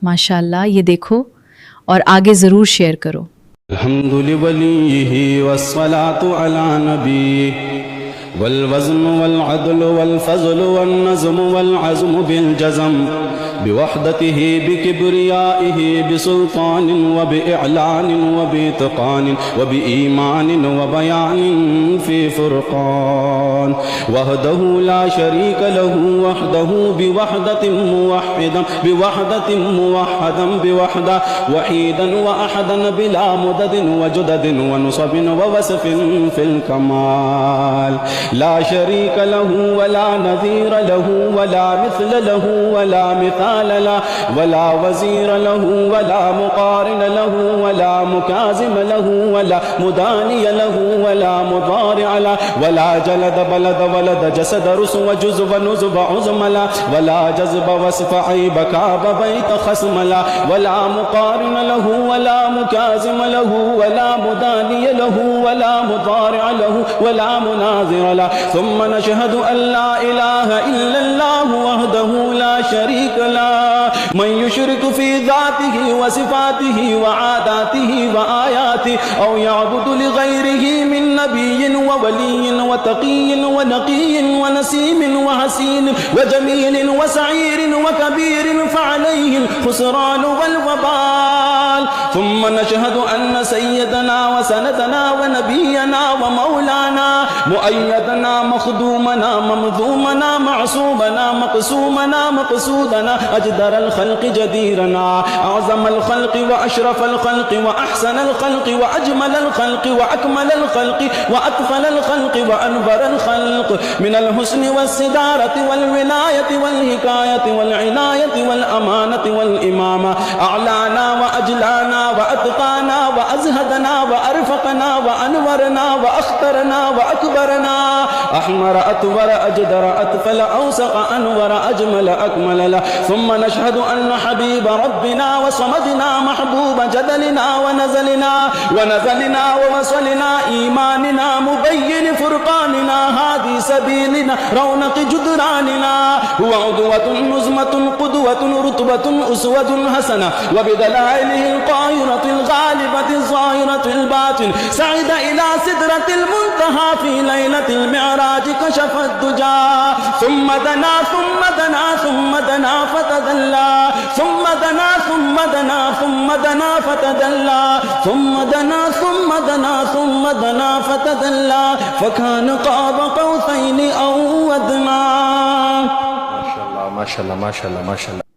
माशाअल्लाह, ये देखो और आगे ज़रूर शेयर करो। अल्हम्दुलिल्लाहि वस्सलातु अला नबी वल्वज़्न वल्अदल वल्फज़ल वन्नज़्म वल्अज़्म बिलजज़म बिवहदतिहि बिकिब्रियाइहि बिसुल्तान व बिइअलान व बिइतिक़ान व बिईमान व बयान फ़ी फ़ुरक़ान वहदहु ला शरीक लहु वहदहु बिवहदतिन मुवह्हिदन बिवहदतिन मुवह्हदन बिवहदा वहीदन व अहदन बिला मुददिन व जुददिन व नुसबिन व वसफ़िन फ़िल कमाल ला शरीक लहु वला नज़ीर लहु वला मिस्ल लहु वला मिसाल लहु वला वज़ीर लहु वला मुक़ारिन लहु वला मुकाज़िम लहु वला मुदानिय लहु वला मुदारिअ लहु वला जलद बलद वलद जसद रुस व जुज़ व नुज़ व उज़्म लहु वला जज़्ब वस्फ़ ऐब काब बैत खस्म लहु वला मुक़ारिन लहु वला मुकाज़िम लहु वला मुदानिय लहु वला मुदारिअ लहु वला मुनाज़िर ثم نشهد أن لا إله إلا الله وحده لا شريك له من يشرك في ذاته وصفاته وعاداته وآياته أو يعبد لغيره من نبي وولي وتقي ونقي ونسيم وحسين وجميل وسعير وكبير فعليه الخسران والوبال ثم نشهد أن سيدنا وسندنا ونبينا ومولانا مؤيدنا مخدومنا ممذومنا معصومنا مقسومنا مقصودنا أجدر الخلق جديرنا أعظم الخلق وأشرف الخلق وأحسن الخلق وأجمل الخلق وأكمل الخلق وأكفل الخلق وأنبر الخلق من الحسن والسدارة والولاية والحكاية والعناية والأمانة والإمامة أعلانا وأجلانا وأتقانا وأزهدنا وأرفقنا وأنورنا وأخطرنا وأكبرنا أحمر أطور أجدر أطفل أوسق أنور أجمل أكمل له ثم نشهد أن حبيب ربنا وصمدنا محبوب جدلنا ونزلنا ووصلنا إيماننا مبين فرقاننا هادي سبيلنا رونق جدراننا هو عدوة نزمة قدوة رتبة أسوة حسنة وبدلائله القاهرة الغالبة الظاهرة الباطن سعد إلى سدرة المنتهى في ليلة المعراج كشف الدجى ثم دنا ثم دنا ثم دنا فتدلى ثم دنا ثم دنا ثم دنا فتدلى ثم دنا ثم دنا ثم دنا فتدلى فكان قاب قوسين أو أدنى. ما شاء الله ما شاء الله ما شاء الله ما شاء الله.